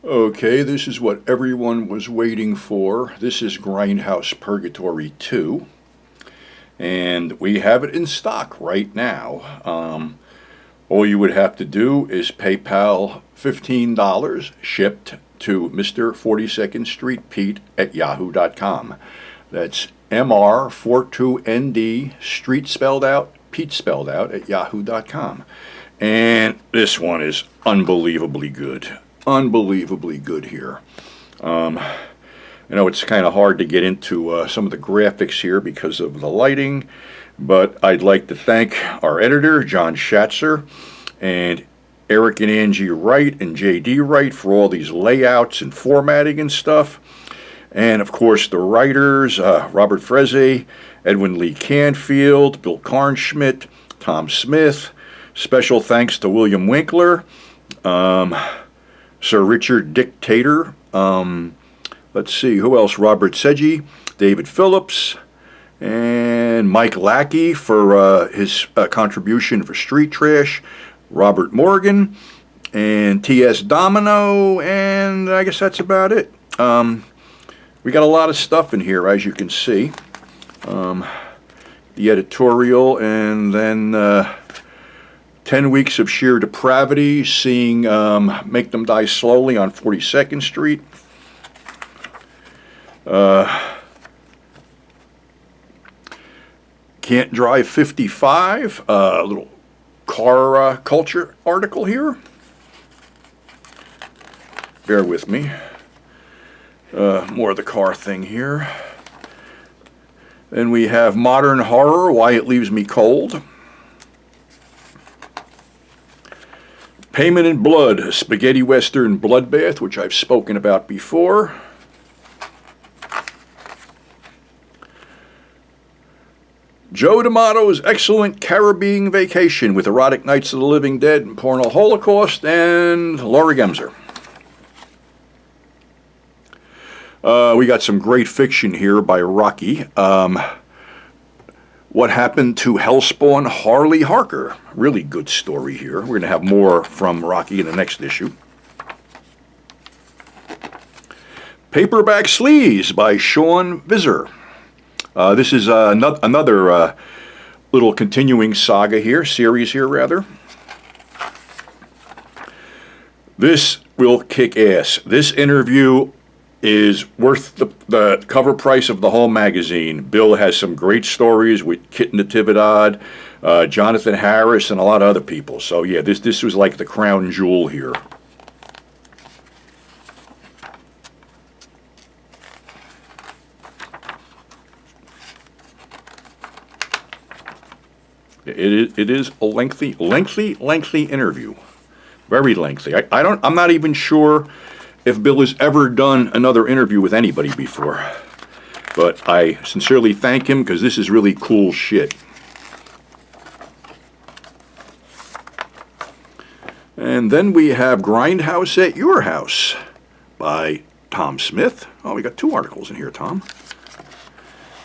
Okay, this is what everyone was waiting for. This is Grindhouse Purgatory 2, and we have it in stock right now. All you would have to do is PayPal $15 shipped to Mr. 42nd Street Pete at yahoo.com. That's MR42ND, street spelled out, Pete spelled out, at yahoo.com. And this one is unbelievably good. Unbelievably good here. I know it's kind of hard to get into some of the graphics here because of the lighting, but I'd like to thank our editor, John Schatzer, and Eric and Angie Wright and J.D. Wright for all these layouts and formatting and stuff. And, of course, the writers, Robert Freze, Edwin Lee Canfield, Bill Karnschmidt, Tom Smith. Special thanks to William Winkler, Sir Richard Dictator, let's see, who else? Robert Seggi, David Phillips, and Mike Lackey for his contribution for Street Trash, Robert Morgan, and T.S. Domino, and I guess that's about it. We got a lot of stuff in here, as you can see. The editorial, and then 10 Weeks of Sheer Depravity, seeing Make Them Die Slowly on 42nd Street. Can't Drive 55, a little car culture article here. Bear with me. More of the car thing here. Then we have Modern Horror, Why It Leaves Me Cold. Payment in Blood, a spaghetti western bloodbath, which I've spoken about before. Joe D'Amato's Excellent Caribbean Vacation with Erotic Nights of the Living Dead and Porno Holocaust, and Laura Gemser. We got some great fiction here by Rocky. What Happened to Hellspawn Harley Harker? Really good story here. We're going to have more from Rocky in the next issue. Paperback Sleaze by Sean Visser. This is another little continuing saga here, series here rather. This will kick ass. This interview is worth the cover price of the whole magazine. Bill has some great stories with Kit Natividad, Jonathan Harris, and a lot of other people. So yeah, this was like the crown jewel here. It is a lengthy interview, very lengthy. I'm not even sure if Bill has ever done another interview with anybody before. But I sincerely thank him because this is really cool shit. And then we have Grindhouse at Your House by Tom Smith. Oh, we got two articles in here, Tom.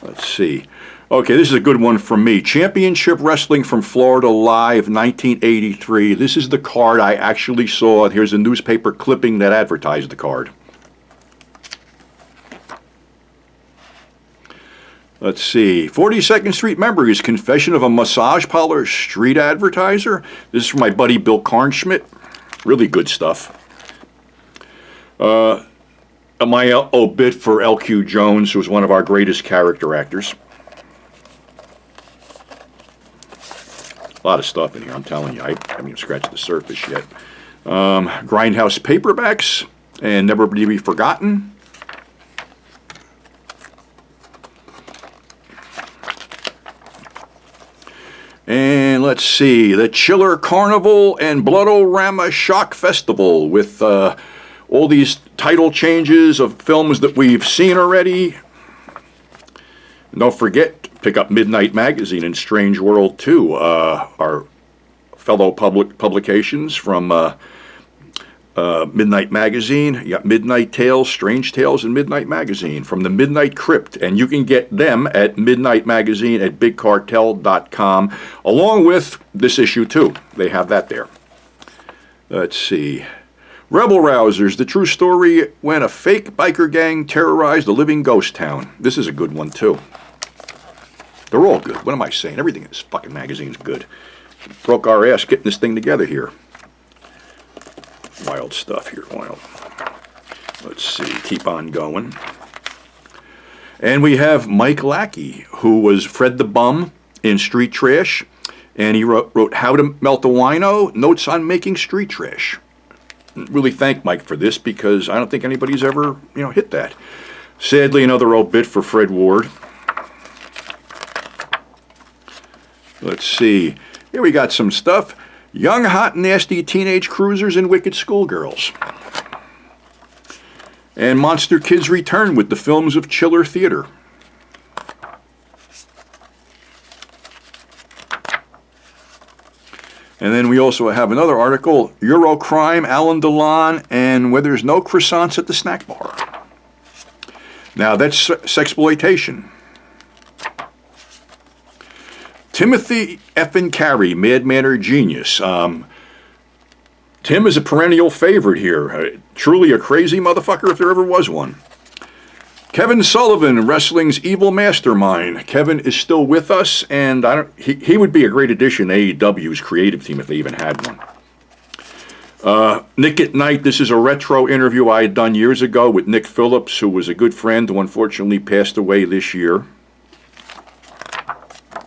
Let's see. Okay, this is a good one from me. Championship Wrestling from Florida Live, 1983. This is the card I actually saw. Here's a newspaper clipping that advertised the card. Let's see. 42nd Street Memories, Confession of a Massage Parlor Street Advertiser. This is from my buddy Bill Karnschmidt. Really good stuff. My obit for L.Q. Jones, who was one of our greatest character actors. A lot of stuff in here, I'm telling you. I haven't even scratched the surface yet. Grindhouse paperbacks and Never to Be Forgotten. And let's see, the Chiller Carnival and Bloodorama Shock Festival with all these title changes of films that we've seen already. And don't forget, pick up Midnight Magazine and Strange World 2, our fellow publications from Midnight Magazine. You got Midnight Tales, Strange Tales, and Midnight Magazine from the Midnight Crypt. And you can get them at Midnight Magazine at BigCartel.com, along with this issue, too. They have that there. Let's see. Rebel Rousers, the true story when a fake biker gang terrorized a living ghost town. This is a good one, too. They're all good. What am I saying? Everything in this fucking magazine's good. Broke our ass getting this thing together here. Wild stuff here, wild. Let's see, keep on going. And we have Mike Lackey, who was Fred the Bum in Street Trash. And he wrote How to Melt a Wino, Notes on Making Street Trash. Really thank Mike for this because I don't think anybody's ever, hit that. Sadly, another obit for Fred Ward. Let's see. Here we got some stuff. Young, hot, nasty teenage cruisers and wicked schoolgirls. And Monster Kids return with the films of Chiller Theater. And then we also have another article, Eurocrime, Alan Delon, and Where There's No Croissants at the Snack Bar. Now, that's sexploitation. Timothy effin' Carey, Madman or Genius. Tim is a perennial favorite here. Truly a crazy motherfucker if there ever was one. Kevin Sullivan, wrestling's evil mastermind. Kevin is still with us, and he would be a great addition to AEW's creative team if they even had one. Nick at Night, this is a retro interview I had done years ago with Nick Phillips, who was a good friend who unfortunately passed away this year.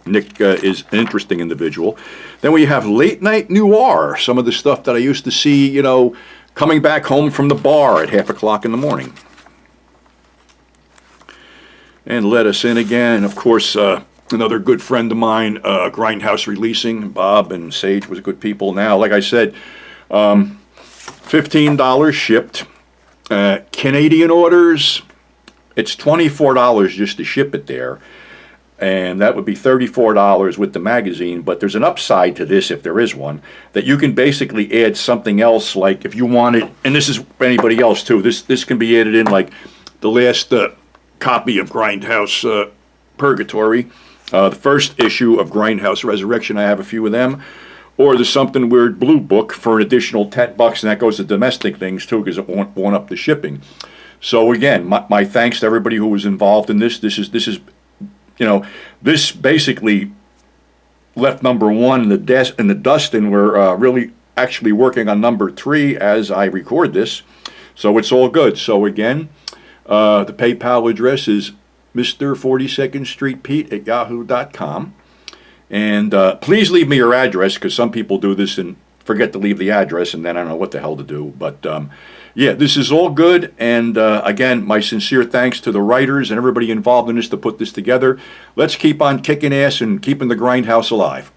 Nick is an interesting individual. Then we have Late Night Noir, some of the stuff that I used to see, coming back home from the bar at 1:30 in the morning. And Let Us In Again, of course, another good friend of mine, Grindhouse Releasing. Bob and Sage was good people. Now, like I said, $15 shipped. Canadian orders, it's $24 just to ship it there. And that would be $34 with the magazine. But there's an upside to this, if there is one, that you can basically add something else, like if you wanted, and this is for anybody else too, this can be added in, like the last copy of Grindhouse Purgatory, the first issue of Grindhouse Resurrection, I have a few of them, or the Something Weird Blue Book for an additional $10, and that goes to domestic things too, because it won't up the shipping. So again, my thanks to everybody who was involved in this. This is this basically left number one in the dust, and we're really actually working on number 3 as I record this. So it's all good. So again, the PayPal address is Mr. 42nd Street Pete at yahoo.com. And please leave me your address, because some people do this and forget to leave the address, and then I don't know what the hell to do. But yeah, this is all good. And again, my sincere thanks to the writers and everybody involved in this to put this together. Let's keep on kicking ass and keeping the Grindhouse alive.